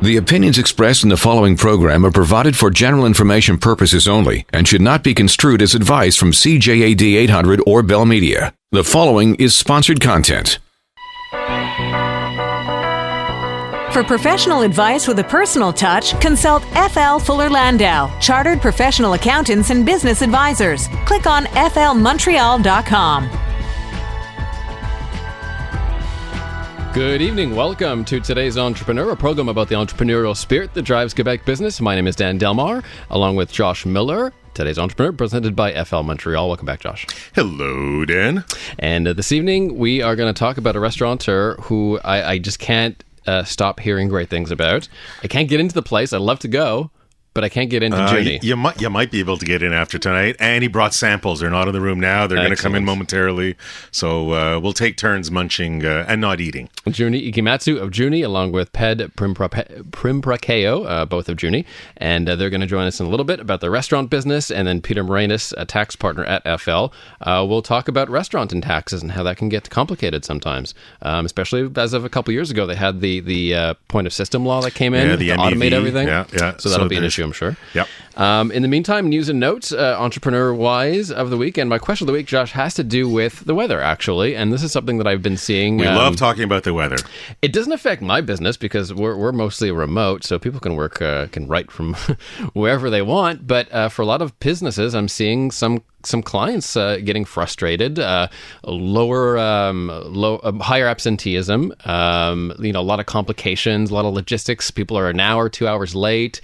The opinions expressed in the following program are provided for general information purposes only and should not be construed as advice from CJAD 800 or Bell Media. The following is sponsored content. For professional advice with a personal touch, consult FL Fuller Landau, Chartered Professional Accountants and Business Advisors. Click on flmontreal.com. Good evening. Welcome to today's Entrepreneur, a program about the entrepreneurial spirit that drives Quebec business. My name is Dan Delmar, along with Josh Miller. Today's Entrepreneur, presented by FL Montreal. Welcome back, Josh. Hello, Dan. And this evening, we are going to talk about a restaurateur who I just can't stop hearing great things about. I can't get into the place. I'd love to go, but I can't get into Juni. You might be able to get in after tonight. And he brought samples. They're not in the room now. They're going to come in momentarily. So we'll take turns munching and not eating. Junichi Ikematsu of Juni, along with Ped Primprakeo, both of Juni. And they're going to join us in a little bit about the restaurant business. And then Peter Moranis, a tax partner at FL, will talk about restaurant and taxes and how that can get complicated sometimes. Especially as of a couple years ago, they had the point of system law that came in to automate everything. Yeah. So that'll be an issue, I'm sure. Yep. In the meantime, news and notes, entrepreneur-wise of the week. And my question of the week, Josh, has to do with the weather, actually. And this is something that I've been seeing. We love talking about the weather. It doesn't affect my business because we're mostly remote, so people can work, can write from wherever they want. But for a lot of businesses, I'm seeing some clients getting frustrated, higher absenteeism, a lot of complications, a lot of logistics. People are an hour, 2 hours late.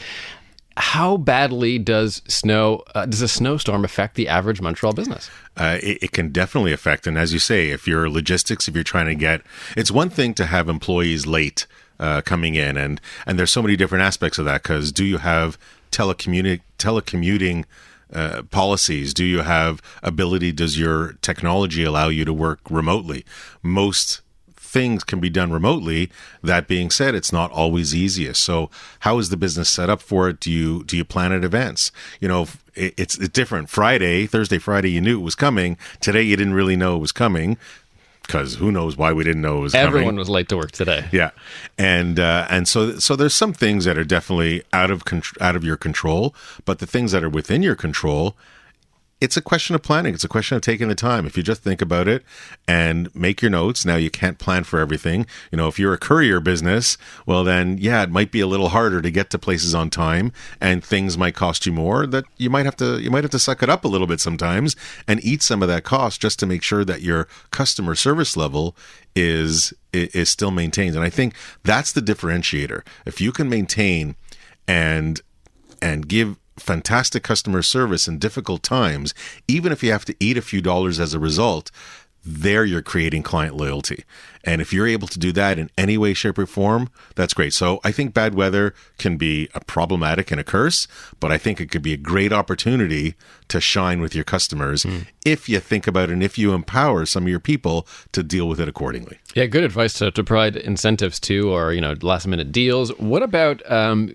How badly does a snowstorm affect the average Montreal business? It can definitely affect. And as you say, if you're logistics, if you're trying to it's one thing to have employees late coming in. And there's so many different aspects of that, because do you have telecommuting policies? Do you have ability? Does your technology allow you to work remotely? Most things can be done remotely. That being said, it's not always easiest. So how is the business set up for it? Do you plan in advance? It's different. Thursday, Friday, you knew it was coming. Today, you didn't really know it was coming, because who knows why we didn't know it was coming. Everyone was late to work today. Yeah. And so there's some things that are definitely out of your control, but the things that are within your control, it's a question of planning. It's a question of taking the time. If you just think about it and make your notes, now you can't plan for everything. If you're a courier business, well then, it might be a little harder to get to places on time, and things might cost you more. That you might have to suck it up a little bit sometimes and eat some of that cost just to make sure that your customer service level is still maintained. And I think that's the differentiator. If you can maintain and give fantastic customer service in difficult times, even if you have to eat a few dollars as a result, there you're creating client loyalty. And if you're able to do that in any way, shape, or form, that's great. So I think bad weather can be a problematic and a curse, but I think it could be a great opportunity to shine with your customers if you think about it and if you empower some of your people to deal with it accordingly. Yeah, good advice to provide incentives too, or last minute deals. What about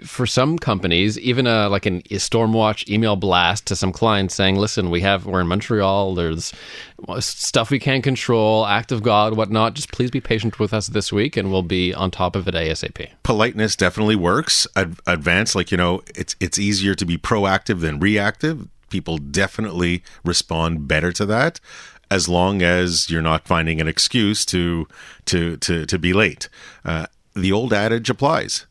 for some companies, even like a Stormwatch email blast to some clients saying, "Listen, we're in Montreal. There's stuff we can't control, act of God, whatnot. Just please be patient with us this week, and we'll be on top of it ASAP." Politeness definitely works. Advance, it's easier to be proactive than reactive. People definitely respond better to that, as long as you're not finding an excuse to be late. The old adage applies: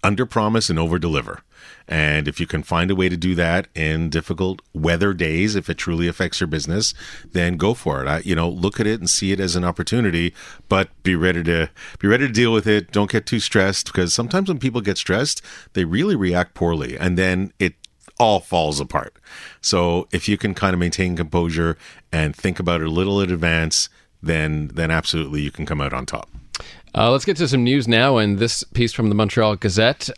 under promise and over deliver. And if you can find a way to do that in difficult weather days, if it truly affects your business, then go for it. Look at it and see it as an opportunity, but be ready to deal with it. Don't get too stressed, because sometimes when people get stressed, they really react poorly, and then it all falls apart. So if you can kind of maintain composure and think about it a little in advance, then absolutely you can come out on top. Let's get to some news now, and this piece from the Montreal Gazette.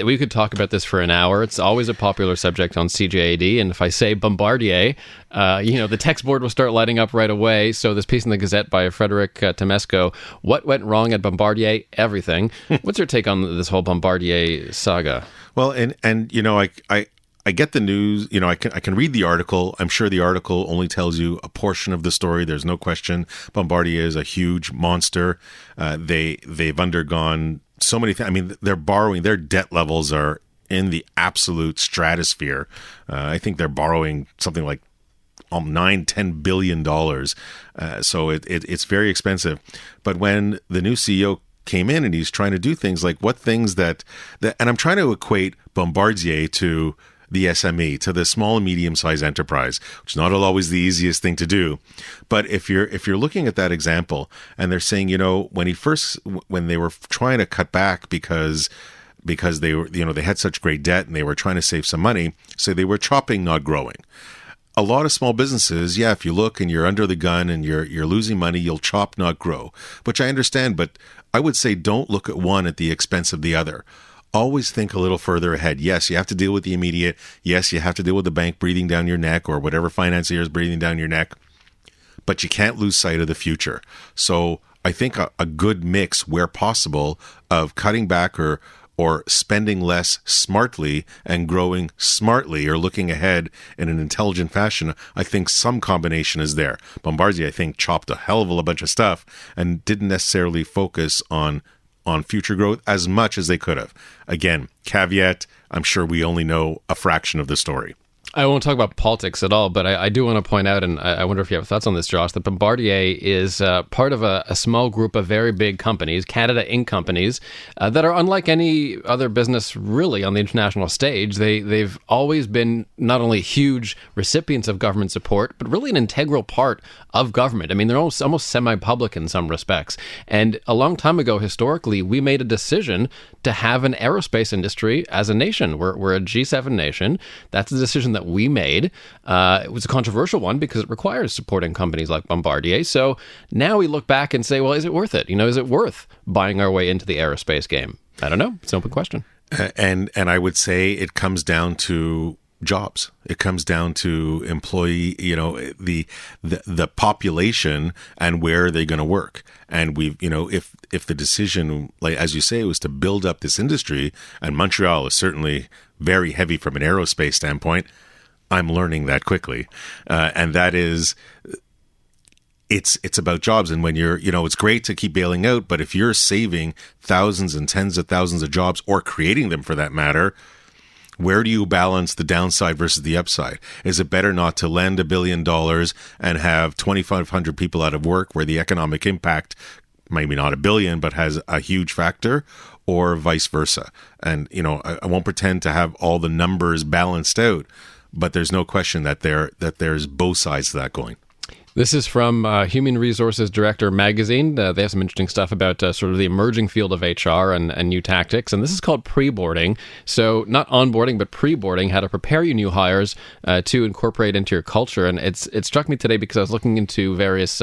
We could talk about this for an hour. It's always a popular subject on CJAD, and if I say Bombardier, the text board will start lighting up right away. So this piece in the Gazette by Frederick Temesco, what went wrong at Bombardier? Everything. What's your take on this whole Bombardier saga? Well, and I get the news, I can read the article. I'm sure the article only tells you a portion of the story. There's no question. Bombardier is a huge monster. They've undergone so many things. I mean, they're borrowing. Their debt levels are in the absolute stratosphere. I think they're borrowing something like $9-10 billion. So it's very expensive. But when the new CEO came in and he's trying to do things like what things that and I'm trying to equate Bombardier to the SME, to the small and medium-sized enterprise, which is not always the easiest thing to do. But if you're looking at that example and they're saying, when they were trying to cut back because they were, they had such great debt and they were trying to save some money, so they were chopping, not growing. A lot of small businesses, if you look and you're under the gun and you're losing money, you'll chop, not grow, which I understand. But I would say don't look at one at the expense of the other. Always think a little further ahead. Yes, you have to deal with the immediate. Yes, you have to deal with the bank breathing down your neck or whatever financier is breathing down your neck. But you can't lose sight of the future. So I think a good mix, where possible, of cutting back or spending less smartly and growing smartly, or looking ahead in an intelligent fashion, I think some combination is there. Bombardier, I think, chopped a hell of a bunch of stuff and didn't necessarily focus on future growth as much as they could have. Again, caveat, I'm sure we only know a fraction of the story. I won't talk about politics at all, but I do want to point out, and I wonder if you have thoughts on this, Josh, that Bombardier is part of a small group of very big companies, Canada Inc. companies, that are unlike any other business really on the international stage. They've always been not only huge recipients of government support, but really an integral part of government. I mean, they're almost semi-public in some respects. And a long time ago, historically, we made a decision to have an aerospace industry as a nation. We're a G7 nation. That's a decision that we made. It was a controversial one because it requires supporting companies like Bombardier. So now we look back and say, well, is it worth it? Is it worth buying our way into the aerospace game? I don't know. It's an open question. And I would say it comes down to jobs. It comes down to employee, the population and where are they going to work. And if the decision, like as you say, was to build up this industry, and Montreal is certainly very heavy from an aerospace standpoint, I'm learning that quickly. And that is, it's about jobs. And when you're, it's great to keep bailing out, but if you're saving thousands and tens of thousands of jobs, or creating them for that matter, where do you balance the downside versus the upside? Is it better not to lend $1 billion and have 2,500 people out of work, where the economic impact, maybe not $1 billion, but has a huge factor, or vice versa? And, I won't pretend to have all the numbers balanced out, but there's no question that there's both sides to that going. This is from Human Resources Director magazine. They have some interesting stuff about sort of the emerging field of HR and new tactics. And this is called pre-boarding. So not onboarding, but pre-boarding, how to prepare your new hires to incorporate into your culture. And it struck me today because I was looking into various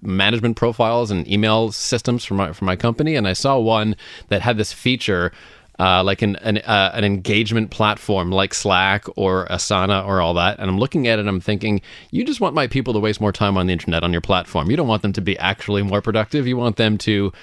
management profiles and email systems for my company. And I saw one that had this feature, like an engagement platform like Slack or Asana or all that. And I'm looking at it and I'm thinking, you just want my people to waste more time on the internet on your platform. You don't want them to be actually more productive. You want them to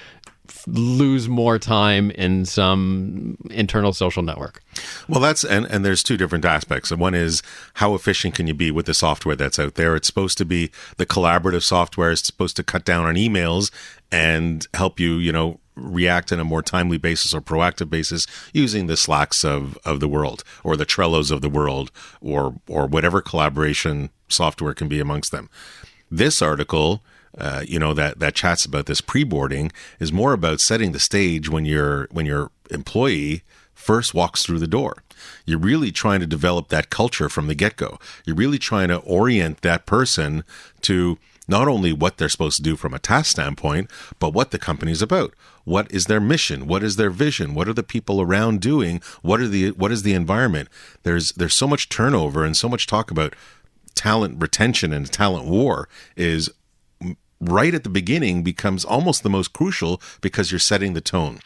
lose more time in some internal social network. Well, that's and there's two different aspects. One is, how efficient can you be with the software that's out there? It's supposed to be the collaborative software. It's supposed to cut down on emails and help you, react in a more timely basis or proactive basis using the Slacks of the world, or the Trellos of the world, or whatever collaboration software can be amongst them. This article, that chats about this pre-boarding, is more about setting the stage when your employee first walks through the door. You're really trying to develop that culture from the get-go. You're really trying to orient that person to not only what they're supposed to do from a task standpoint, but what the company's about. What is their mission? What is their vision? What are the people around doing? What is the environment? There's so much turnover and so much talk about talent retention and talent war is right at the beginning becomes almost the most crucial, because you're setting the tone.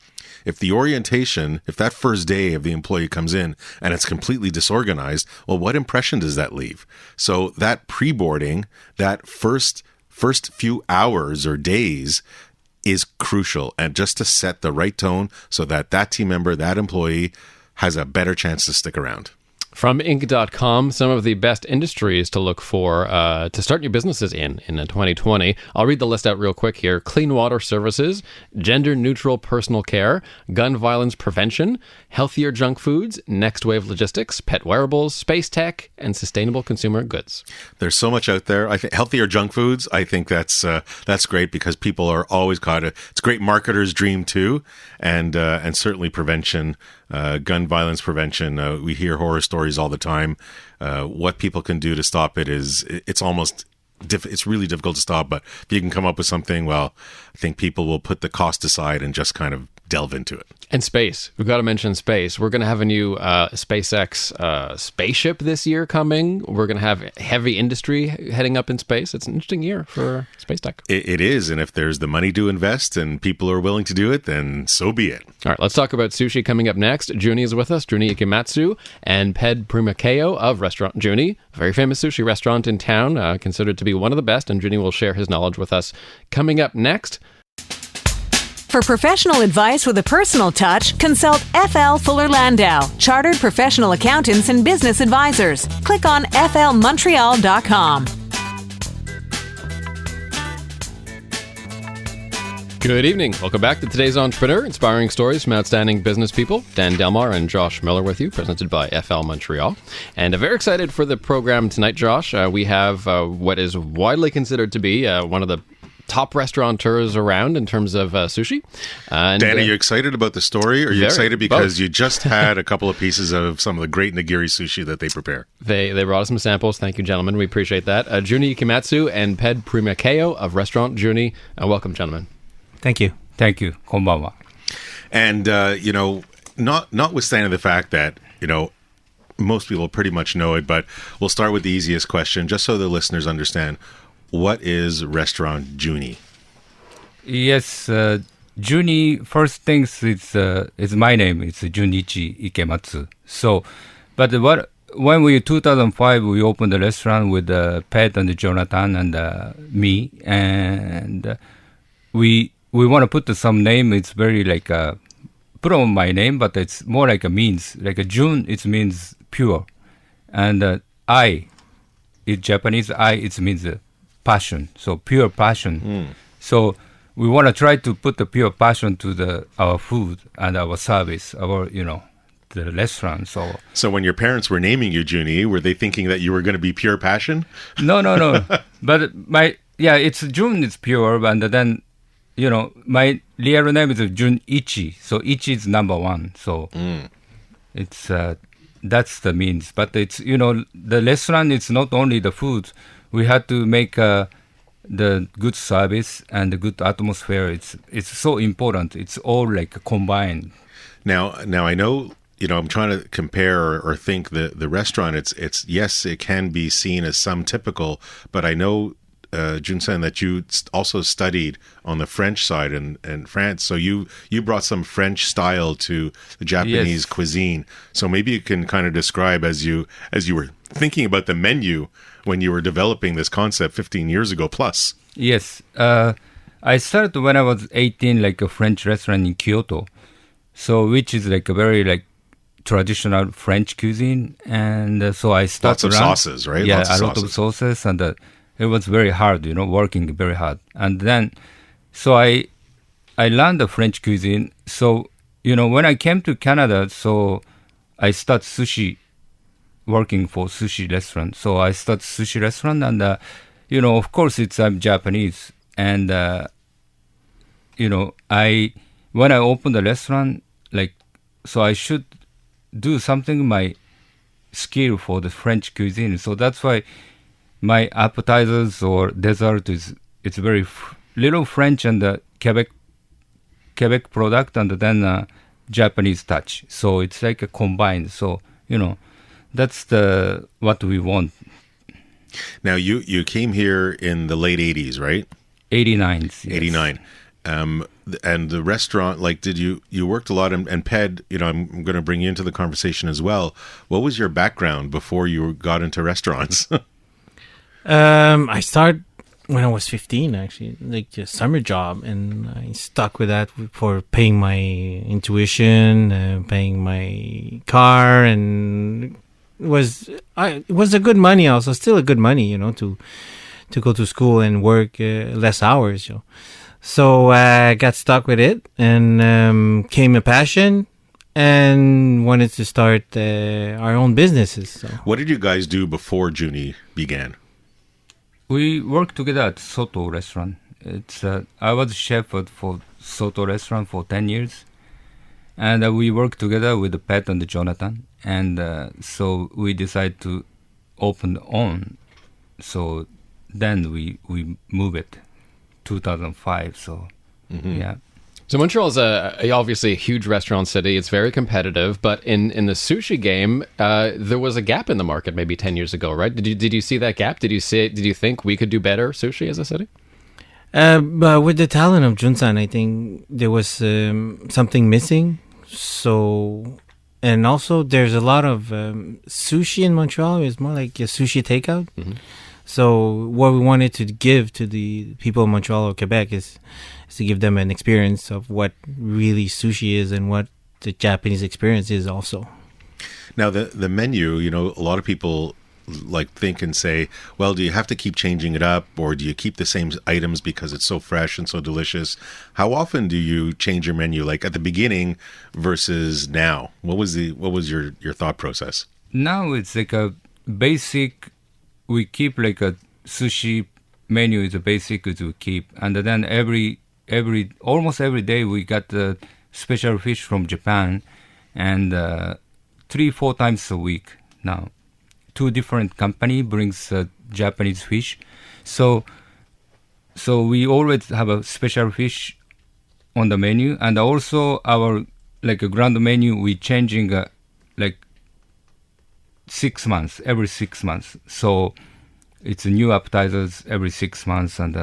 If the orientation, if that first day of the employee comes in and it's completely disorganized, well, what impression does that leave? So that pre-boarding, that first few hours or days is crucial, and just to set the right tone so that team member, that employee, has a better chance to stick around. From Inc.com, some of the best industries to look for to start new businesses in 2020. I'll read the list out real quick here. Clean water services, gender-neutral personal care, gun violence prevention, healthier junk foods, next wave logistics, pet wearables, space tech, and sustainable consumer goods. There's so much out there. I think healthier junk foods. I think that's great because people are always caught. It's a great marketer's dream too, and certainly prevention, gun violence prevention. We hear horror stories all the time. What people can do to stop it it's really difficult to stop. But if you can come up with something, well, I think people will put the cost aside and just kind of delve into it. And space. We've got to mention space. We're going to have a new SpaceX spaceship this year coming. We're going to have heavy industry heading up in space. It's an interesting year for space tech. It is. And if there's the money to invest and people are willing to do it, then so be it. All right, let's talk about sushi coming up next. Juni is with us, Juni Ikematsu, and Ped Primakeo of Restaurant Juni, a very famous sushi restaurant in town, considered to be one of the best, and Juni will share his knowledge with us. Coming up next... For professional advice with a personal touch, consult FL Fuller Landau, Chartered Professional Accountants and Business Advisors. Click on flmontreal.com. Good evening. Welcome back to Today's Entrepreneur, inspiring stories from outstanding business people. Dan Delmar and Josh Miller with you, presented by FL Montreal. And very excited for the program tonight, Josh. We have what is widely considered to be one of the top restaurateurs around in terms of sushi. Dan, are you excited about the story? Or are you excited because you just had a couple of pieces of some of the great nigiri sushi that they prepare? They brought us some samples. Thank you, gentlemen. We appreciate that. Juni Ikematsu and Ped Primakeo of Restaurant Juni. Welcome, gentlemen. Thank you. Thank you. Konbanwa. And, notwithstanding the fact that, most people pretty much know it, but we'll start with the easiest question, just so the listeners understand. What is Restaurant Juni? Yes, Juni, first things, it's my name. It's Junichi Ikematsu. So, but when 2005, we opened the restaurant with Pet and Jonathan and me, and we want to put some name. It's very like, put on my name, but it's more like a means. Like a Jun, it means pure. And I, in Japanese, it means passion, so pure passion. So we want to try to put the pure passion to our food and our service, the restaurant. So when your parents were naming you Juni, were they thinking that you were going to be pure passion? No. But it's Jun, it's pure, and then my real name is Junichi. So Ichi is number one. So it's that's the means. But it's the restaurant. It's not only the food. We had to make the good service and the good atmosphere. It's so important. It's all like combined. Now I know I'm trying to compare or think the restaurant. It's yes, it can be seen as some typical, but I know Jun-san, that you also studied on the French side in France. So you brought some French style to the Japanese cuisine. So maybe you can kind of describe as you were thinking about the menu when you were developing this concept 15 years ago plus. Yes. I started when I was 18, like a French restaurant in Kyoto. So which is like a very traditional French cuisine. And so I started lots of sauces, right? Yeah, a lot of sauces. And it was very hard, working very hard. And then, so I learned the French cuisine. So, when I came to Canada, so I started working for sushi restaurant. So I started sushi restaurant and, of course I'm Japanese. And, when I opened the restaurant, so I should do something, my skill for the French cuisine. So that's why my appetizers or dessert it's very little French and Quebec product and then Japanese touch. So it's like a combined. So that's what we want. Now you came here in the late 80s, right? 89. Yes. 89. And the restaurant, did you worked a lot and Ped, I'm going to bring you into the conversation as well. What was your background before you got into restaurants? I started when I was 15, actually, like a summer job, and I stuck with that for paying my intuition, paying my car, and it was a good money also, still a good money, to go to school and work less hours. So I got stuck with it and came a passion and wanted to start our own businesses. So. What did you guys do before Juni began? We worked together at Soto restaurant. I was chef for Soto restaurant for 10 years. And we worked together with Pat and Jonathan. And so we decided to open on. So then we moved it 2005. So, yeah. So Montreal is obviously a huge restaurant city. It's very competitive, but in the sushi game, there was a gap in the market maybe 10 years ago, right? Did you see that gap? Did you think we could do better sushi as a city? But with the talent of Junsan, I think there was something missing. So, and also there's a lot of sushi in Montreal. It's more like a sushi takeout. Mm-hmm. So what we wanted to give to the people of Montreal or Quebec is to give them an experience of what really sushi is and what the Japanese experience is also. Now, the menu, a lot of people think and say, well, do you have to keep changing it up, or do you keep the same items because it's so fresh and so delicious? How often do you change your menu, like at the beginning versus now? What was your thought process? Now it's like a basic. We keep like a sushi menu is a basic to keep, and then almost every day we got the special fish from Japan, and 3-4 times a week now. 2 different company brings Japanese fish, so we always have a special fish on the menu, and also our a grand menu we changing every 6 months. So it's a new appetizers every 6 months, and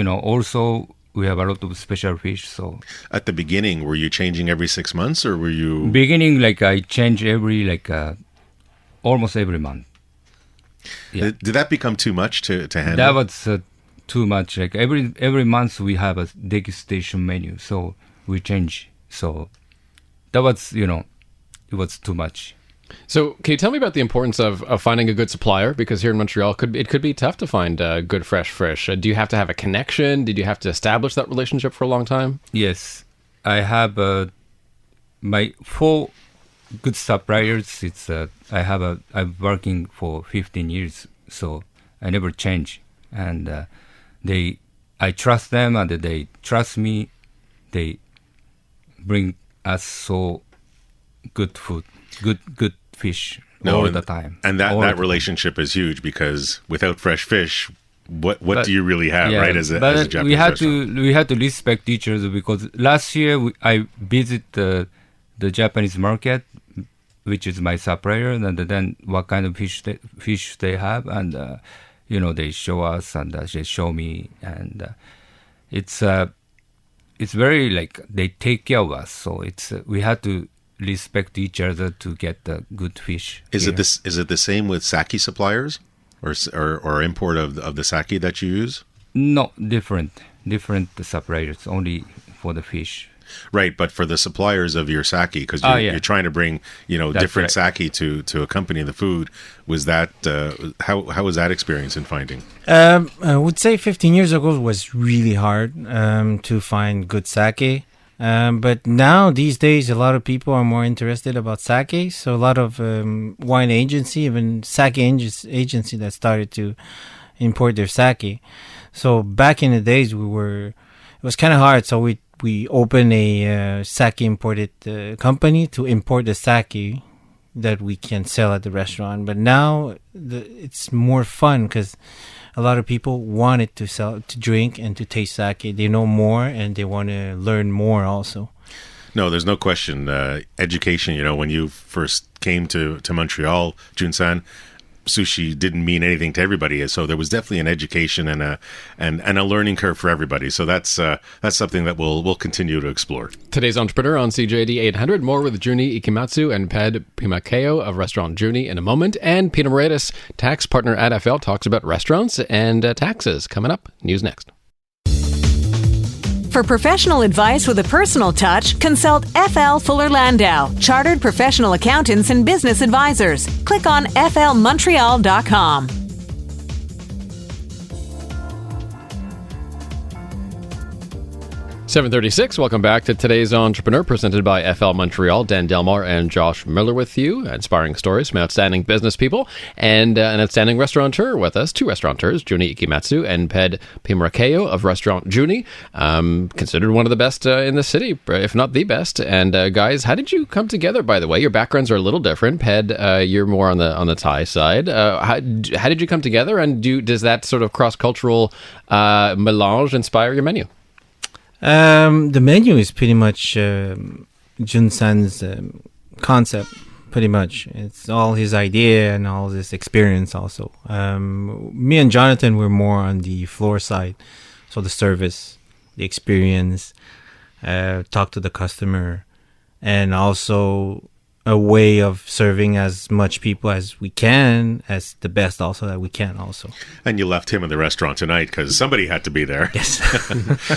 also we have a lot of special fish. So at the beginning, were you changing every 6 months, or were you beginning I change every almost every month. Yeah. Did that become too much to handle? That was too much. Every month we have a degustation menu, so we change. So that was it was too much. So can you tell me about the importance of finding a good supplier? Because here in Montreal, it could be tough to find good fresh fish. Do you have to have a connection? Did you have to establish that relationship for a long time? Yes, I have my 4 good suppliers. I'm working for 15 years, so I never change. And I trust them, and they trust me. They bring us so good food. Good fish all the time. And that relationship is huge, because without fresh fish, what do you really have, right? As a Japanese restaurant. We had to respect each other, because last year I visit the Japanese market, which is my supplier, and then what kind of fish they have, and they show us and they show me, and it's very they take care of us. So we had to respect each other to get the good fish. Is it the same with sake suppliers, or import of the sake that you use? No, different suppliers only for the fish. Right, but for the suppliers of your sake, because you're trying to bring different sake to accompany the food. Was that how was that experience in finding? I would say 15 years ago was really hard to find good sake. But now, these days, a lot of people are more interested about sake. So a lot of wine agency, even sake agency that started to import their sake. So back in the days, it was kind of hard. So we opened a sake imported company to import the sake that we can sell at the restaurant. But now it's more fun, because a lot of people wanted to drink and to taste sake. They know more, and they want to learn more also. No, there's no question. Education, when you first came to Montreal, Junsan, sushi didn't mean anything to everybody. So there was definitely an education and a learning curve for everybody. So that's something that we'll continue to explore. Today's Entrepreneur on CJAD 800. More with Juni Ikematsu and Ped Pimakeo of Restaurant Juni in a moment. And Peter Moretus, tax partner at FL, talks about restaurants and taxes. Coming up, news next. For professional advice with a personal touch, consult FL Fuller Landau, Chartered Professional Accountants and Business Advisors. Click on flmontreal.com. 7:36. Welcome back to today's Entrepreneur, presented by FL Montreal. Dan Delmar and Josh Miller with you. Inspiring stories from outstanding business people and an outstanding restaurateur with us. Two restaurateurs, Juni Ikematsu and Ped Pimrakeo of Restaurant Juni, considered one of the best in the city, if not the best. And guys, how did you come together? By the way, your backgrounds are a little different. Ped, you're more on the Thai side. How did you come together? And does that sort of cross-cultural melange inspire your menu? The menu is pretty much Jun-san's concept, pretty much. It's all his idea and all his experience also. Me and Jonathan were more on the floor side. So the service, the experience, talk to the customer, and also a way of serving as much people as we can, as the best also that we can also. And you left him in the restaurant tonight because somebody had to be there. Yes.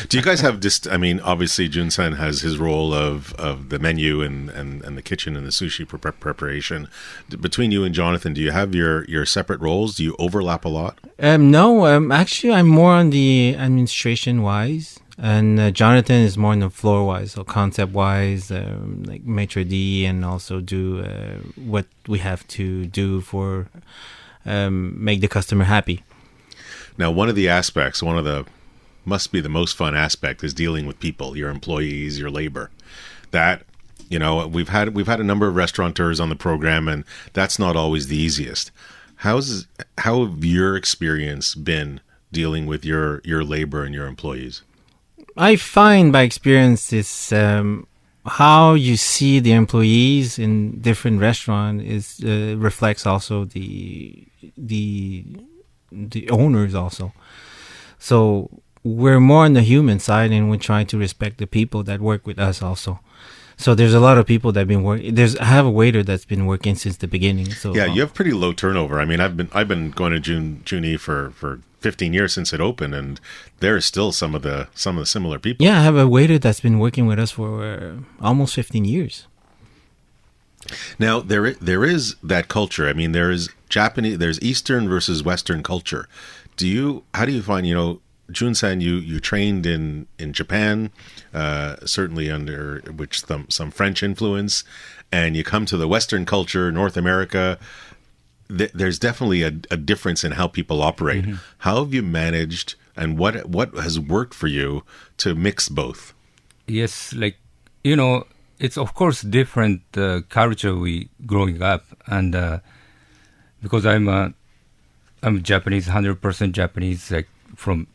Do you guys have just, I mean, obviously Jun-san has his role of the menu and the kitchen and the sushi preparation. Between you and Jonathan, do you have your separate roles? Do you overlap a lot? No, actually I'm more on the administration wise. And Jonathan is more on the floor wise, so concept wise, like maitre d', and also do what we have to do for make the customer happy. Now, must be the most fun aspect is dealing with people, your employees, your labor. That, you know, we've had a number of restaurateurs on the program, and that's not always the easiest. How have your experience been dealing with your labor and your employees? I find by experience is how you see the employees in different restaurants is reflects also the owners also. So we're more on the human side, and we try to respect the people that work with us also. So there's a lot of people that have been working. I have a waiter that's been working since the beginning. So yeah, you have pretty low turnover. I mean, I've been going to Juni for 15 years since it opened, and there are still some of the similar people. Yeah, I have a waiter that's been working with us for almost 15 years. Now there is that culture. I mean, there's Eastern versus Western culture. How do you find, you know, Jun-san, you trained in Japan, certainly under which some French influence, and you come to the Western culture, North America. There's definitely a difference in how people operate. Mm-hmm. How have you managed, and what has worked for you to mix both? Yes, like, you know, it's of course different culture we growing up, and because I'm Japanese, 100% Japanese, like from,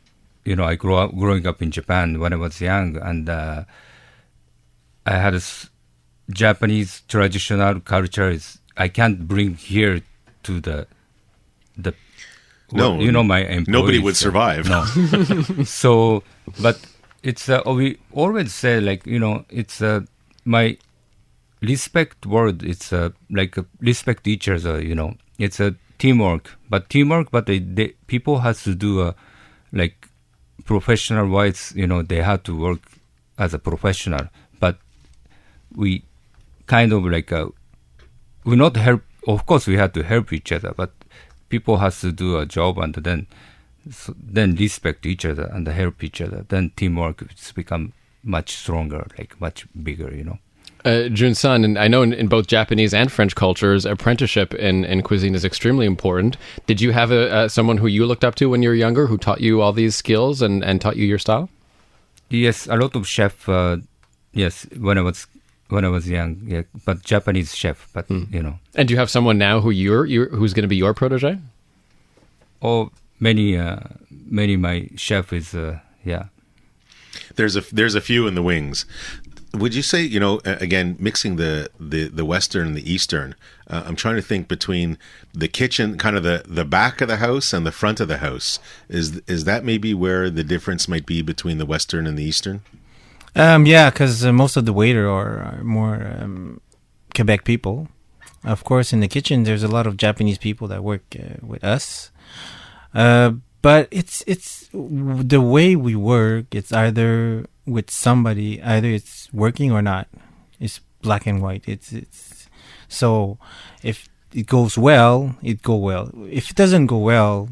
you know, I growing up in Japan when I was young, and I had Japanese traditional culture. I can't bring here to the no, you know, my employees. Nobody would survive. No. So, but it's we always say, like, you know, it's my respect word. It's like respect each other. You know, it's a teamwork, but they people has to do like professional wise. You know, they have to work as a professional, but we kind of like we not help. Of course, we have to help each other, but people has to do a job, and then respect each other and help each other. Then teamwork has become much stronger, like much bigger, you know. Jun-san, and I know in both Japanese and French cultures, apprenticeship in cuisine is extremely important. Did you have someone who you looked up to when you were younger, who taught you all these skills and taught you your style? Yes, a lot of chef. Yes, when I was young, yeah, but Japanese chef, but you know. And do you have someone now who's going to be your protege? Oh, many my chef is yeah. There's a few in the wings. Would you say, you know, again, mixing the Western and the Eastern, I'm trying to think between the kitchen, kind of the back of the house and the front of the house. Is that maybe where the difference might be between the Western and the Eastern? Yeah, because most of the waiter are more Quebec people. Of course, in the kitchen, there's a lot of Japanese people that work with us. but it's the way we work. It's either with somebody, either it's working or not. It's black and white. It's so if it goes well, it go well. If it doesn't go well,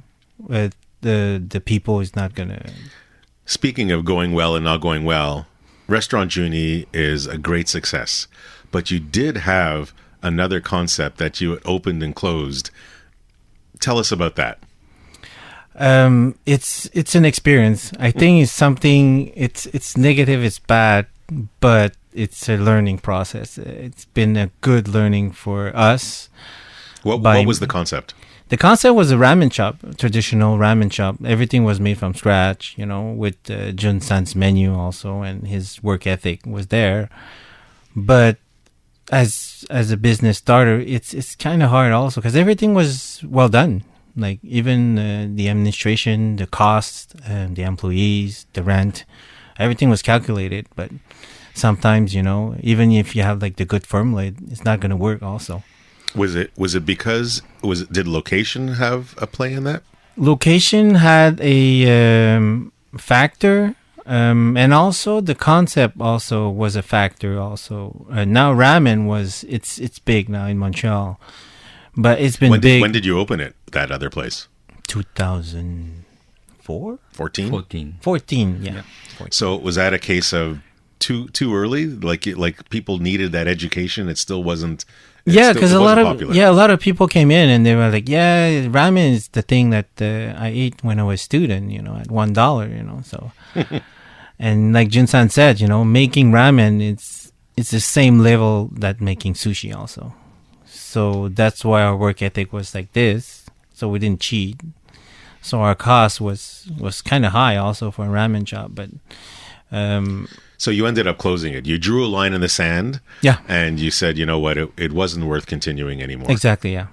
the people is not gonna. Speaking of going well and not going well, Restaurant Juni is a great success, but you did have another concept that you opened and closed. Tell us about that. It's an experience. I think it's something. It's negative. It's bad, but it's a learning process. It's been a good learning for us. What was the concept? The concept was a ramen shop, traditional ramen shop. Everything was made from scratch, with Jun-san's menu also, and his work ethic was there. But as a business starter, it's kind of hard also because everything was well done. Like even the administration, the costs, the employees, the rent, everything was calculated. But sometimes, even if you have like the good formula, it's not going to work also. Was it because did location have a play in that? Location had a factor, and also the concept also was a factor. Also, now ramen it's big now in Montreal, but it's been big. When did you open it? That other place? 2004? 14? 14, yeah. 14. So was that a case of too early? Like people needed that education. It still wasn't. Yeah, because a lot of people came in and they were like, "Yeah, ramen is the thing that I ate when I was a student, at $1, So, and like Jun-san said, making ramen it's the same level that making sushi also. So that's why our work ethic was like this. So we didn't cheat. So our cost was kind of high also for a ramen shop, but. So you ended up closing it. You drew a line in the sand. Yeah. And you said, you know what, it wasn't worth continuing anymore. Exactly, yeah.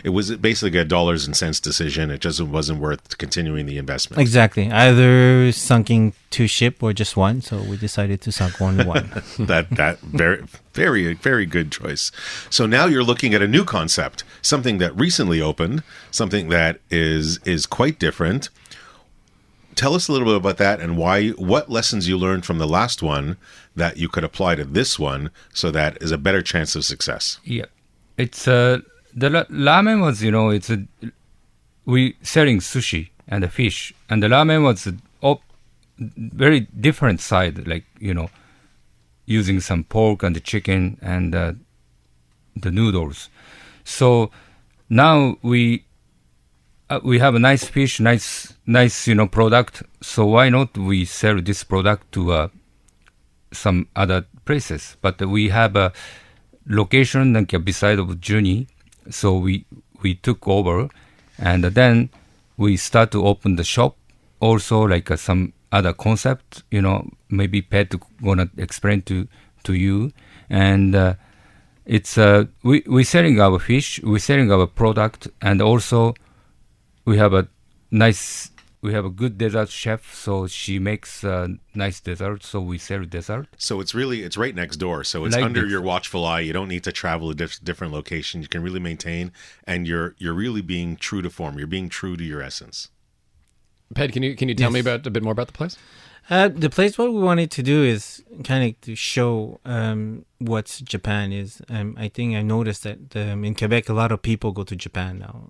It was basically a dollars and cents decision. It just wasn't worth continuing the investment. Exactly. Either sunking two ship or just one. So we decided to sunk only one. that very, very, very good choice. So now you're looking at a new concept, something that recently opened, something that is quite different. Tell us a little bit about that and what lessons you learned from the last one that you could apply to this one so that is a better chance of success. Yeah. It's the ramen was, we selling sushi and the fish, and the ramen was very different side, like, using some pork and the chicken and the noodles. So now we have a nice fish, nice product. So why not we sell this product to some other places? But we have a location like beside of Juni, so we took over, and then we start to open the shop. Also, like some other concept, maybe Pet gonna explain to you, and it's we selling our fish, we selling our product, and also. We have a good dessert chef, so she makes nice dessert, so we sell dessert. So it's right next door, so it's like under your watchful eye. You don't need to travel to different location. You can really maintain, and you're really being true to form. You're being true to your essence. Ped, can you tell me a bit more about the place? The place, what we wanted to do is kind of to show what Japan is. I think I noticed that in Quebec, a lot of people go to Japan now.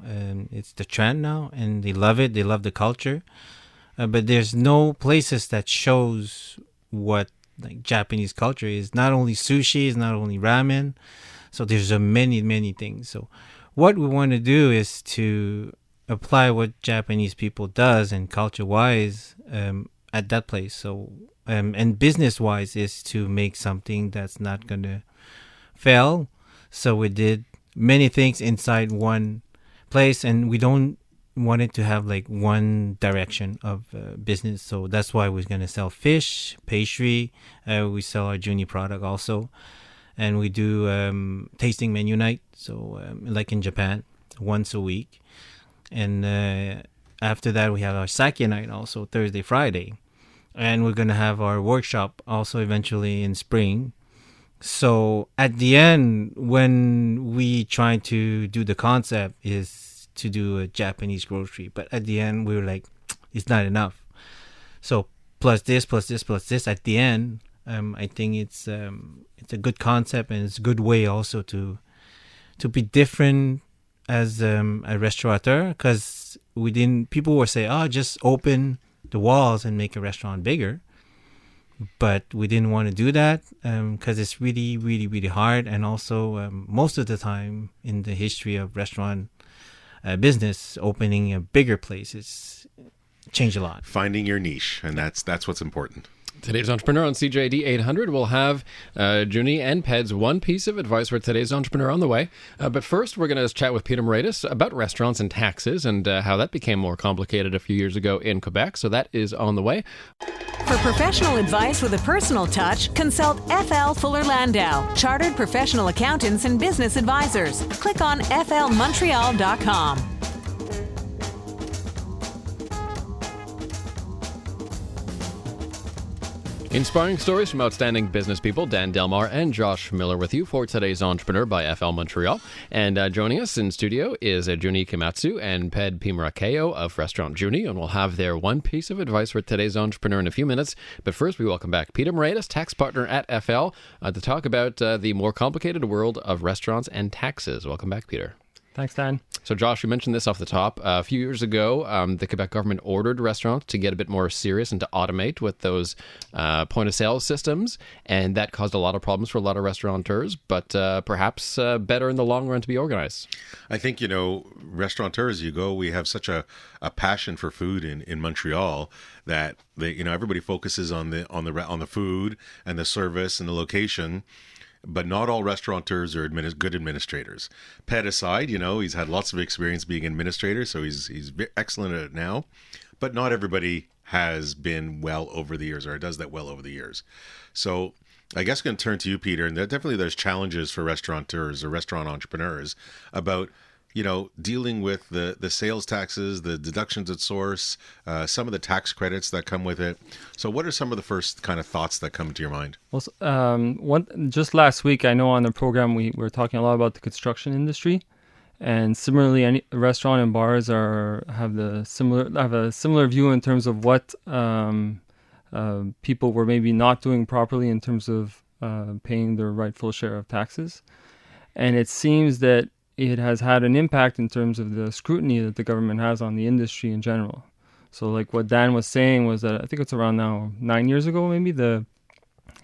It's the trend now, and they love it. They love the culture. But there's no places that shows what like Japanese culture is. Not only sushi, it's not only ramen. So there's many, many things. So what we want to do is to apply what Japanese people does and culture-wise at that place. So and business-wise is to make something that's not going to fail. So we did many things inside one place, and we don't want it to have like one direction of business. So that's why we're going to sell fish, pastry. We sell our Juni product also. And we do tasting menu night. So like in Japan, once a week. And after that, we have our sake night also, Thursday, Friday. And we're going to have our workshop also eventually in spring. So at the end, when we try to do the concept is to do a Japanese grocery. But at the end, we were like, is not enough. So plus this, plus this, plus this at the end, I think it's a good concept, and it's a good way also to be different as a restaurateur, because people will say, oh, just open the walls and make a restaurant bigger. But we didn't want to do that because it's really, really, really hard. And also, most of the time in the history of restaurant business, opening a bigger place is changed a lot. Finding your niche, and that's what's important. Today's Entrepreneur on CJAD 800 will have Juni and Ped's one piece of advice for today's entrepreneur on the way. But first, we're going to chat with Peter Moretus about restaurants and taxes and how that became more complicated a few years ago in Quebec. So that is on the way. For professional advice with a personal touch, consult FL Fuller Landau, Chartered Professional Accountants and Business Advisors. Click on flmontreal.com. Inspiring stories from outstanding business people, Dan Delmar and Josh Miller with you for today's Entrepreneur by FL Montreal. And joining us in studio is Juni Ikematsu and Ped Pimarakeo of Restaurant Juni, and we'll have their one piece of advice for today's Entrepreneur in a few minutes. But first, we welcome back Peter Moretus, tax partner at FL, to talk about the more complicated world of restaurants and taxes. Welcome back, Peter. Thanks, Dan. So, Josh, you mentioned this off the top. A few years ago, the Quebec government ordered restaurants to get a bit more serious and to automate with those point-of-sale systems, and that caused a lot of problems for a lot of restaurateurs, but perhaps better in the long run to be organized. I think, restaurateurs, we have such a passion for food in Montreal that everybody focuses on the food and the service and the location. But not all restaurateurs are good administrators. Pet aside, he's had lots of experience being an administrator, so he's excellent at it now. But not everybody has been well over the years, or does that well over the years. So I guess I'm going to turn to you, Peter, and there's challenges for restaurateurs or restaurant entrepreneurs about dealing with the sales taxes, the deductions at source, some of the tax credits that come with it. So what are some of the first kind of thoughts that come to your mind? Well, just last week, I know on the program we were talking a lot about the construction industry, and similarly, any restaurant and bars have a similar view in terms of what people were maybe not doing properly in terms of paying their rightful share of taxes, and it seems that it has had an impact in terms of the scrutiny that the government has on the industry in general. So like what Dan was saying was that I think it's around now 9 years ago maybe, the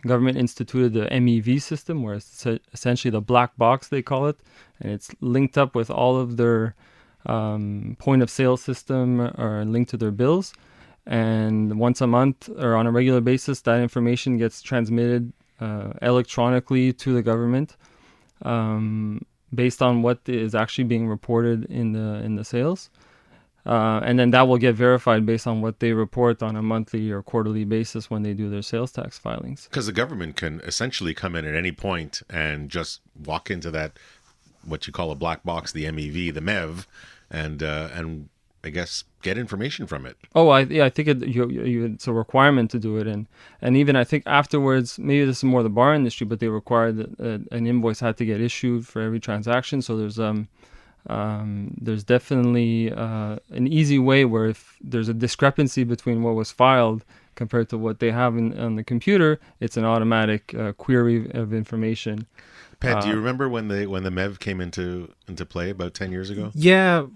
government instituted the MEV system, where it's essentially the black box, they call it, and it's linked up with all of their point of sale system or linked to their bills. And once a month or on a regular basis, that information gets transmitted electronically to the government. Based on what is actually being reported in the sales, and then that will get verified based on what they report on a monthly or quarterly basis when they do their sales tax filings. Because the government can essentially come in at any point and just walk into that, what you call a black box, the MEV, the MEV, and I guess get information from it. Oh, I think it's a requirement to do it, and even I think afterwards, maybe this is more the bar industry, but they require that an invoice had to get issued for every transaction. So there's definitely an easy way where if there's a discrepancy between what was filed compared to what they have on the computer, it's an automatic query of information. Pat, do you remember when the MEV came into play about 10 years ago? Yeah.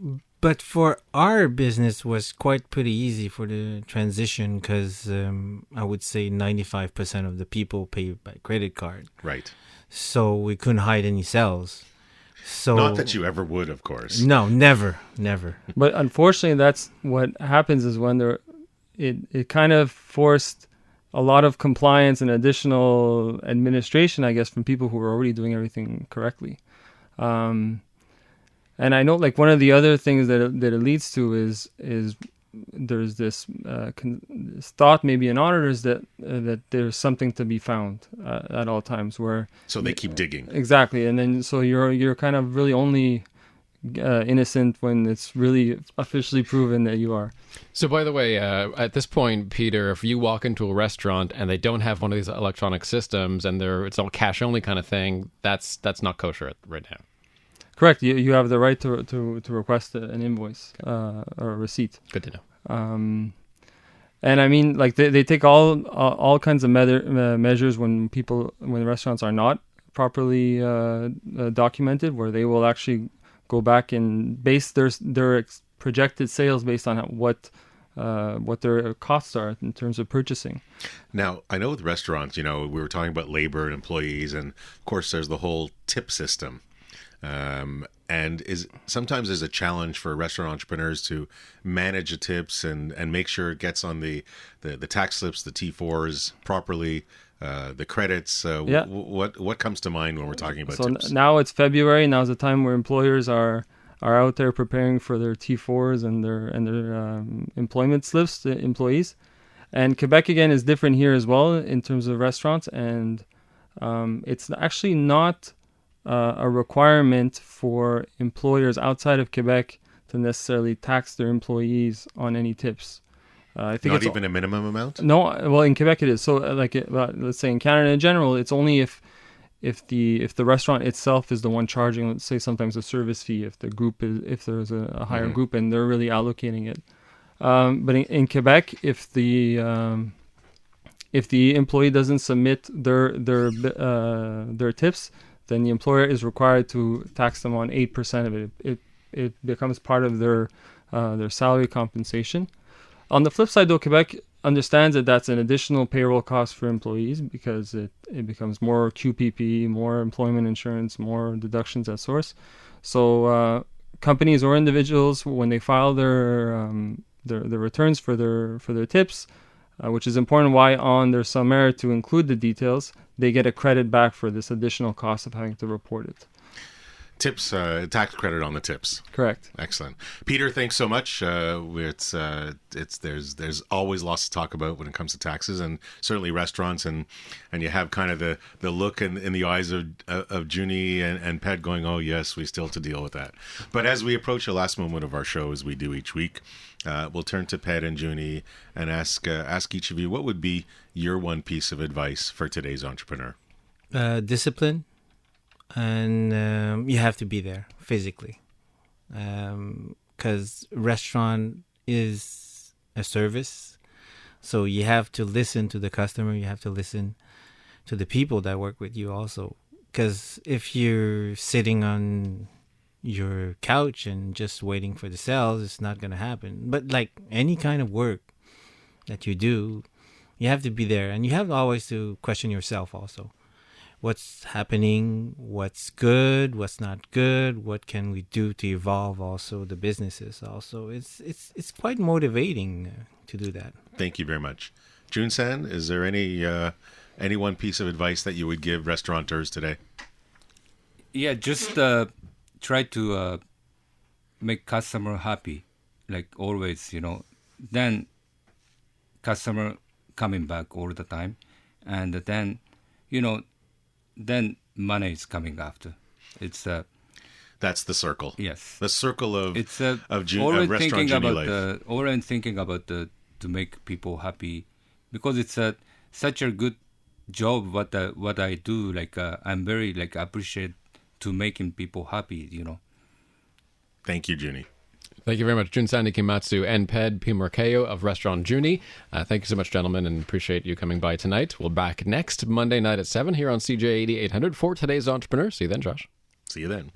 But for our business was quite pretty easy for the transition because I would say 95% of the people pay by credit card. Right. So we couldn't hide any sales. So not that you ever would, of course. No, never. But unfortunately, that's what happens is when it kind of forced a lot of compliance and additional administration, I guess, from people who were already doing everything correctly. And I know, like, one of the other things that it leads to is there's this thought, maybe in auditors, that there's something to be found at all times. Where so they keep digging. Exactly, and then so you're kind of really only innocent when it's really officially proven that you are. So, by the way, at this point, Peter, if you walk into a restaurant and they don't have one of these electronic systems and it's all cash only kind of thing, that's not kosher right now. Correct. You have the right to request an invoice or a receipt. Good to know. And I mean, like they take all kinds of measures when the restaurants are not properly documented, where they will actually go back and base their projected sales based on what their costs are in terms of purchasing. Now, I know with restaurants, we were talking about labor and employees, and of course there's the whole tip system. And sometimes there's a challenge for restaurant entrepreneurs to manage the tips and make sure it gets on the tax slips, the T4s properly, the credits. What comes to mind when we're talking about tips? So now it's February. Now's the time where employers are out there preparing for their T4s and their employment slips to employees. And Quebec again is different here as well in terms of restaurants, and it's actually not a requirement for employers outside of Quebec to necessarily tax their employees on any tips. I think not even a minimum amount? No, well in Quebec it is. So let's say in Canada in general, it's only if the restaurant itself is the one charging, let's say sometimes a service fee if there's a higher group and they're really allocating it. But in Quebec, if the employee doesn't submit their tips, then the employer is required to tax them on 8% of it. It becomes part of their salary compensation. On the flip side, though, Quebec understands that that's an additional payroll cost for employees because it becomes more QPP, more employment insurance, more deductions at source. So companies or individuals, when they file their returns for their tips, which is important why on their summary to include the details, they get a credit back for this additional cost of having to report it. Tips, tax credit on the tips. Correct. Excellent. Peter, thanks so much. There's always lots to talk about when it comes to taxes, and certainly restaurants, and you have kind of the look in the eyes of Juni and Ped going, oh yes, we still have to deal with that. But as we approach the last moment of our show, as we do each week, we'll turn to Ped and Juni and ask each of you, what would be your one piece of advice for today's entrepreneur? Discipline. And you have to be there physically, because restaurant is a service, so you have to listen to the customer. You have to listen to the people that work with you also, because if you're sitting on your couch and just waiting for the sales, it's not going to happen. But like any kind of work that you do, you have to be there, and you have always to question yourself also. What's happening, what's good, what's not good, what can we do to evolve also the businesses also. It's quite motivating to do that. Thank you very much. Jun-san, is there any one piece of advice that you would give restaurateurs today? Yeah, just try to make customer happy, like always, then customer coming back all the time, and then, then money is coming after. It's that's the circle. Yes, the circle of it's of restaurant Juni life. Always thinking about to make people happy, because it's such a good job what I do. Like I'm very appreciate to making people happy. Thank you, Juni. Thank you very much, Junichi Ikematsu and Ped Pimarkeo of Restaurant Juni. Thank you so much, gentlemen, and appreciate you coming by tonight. We'll back next Monday night at 7 here on CJAD 800 for today's entrepreneur. See you then, Josh. See you then.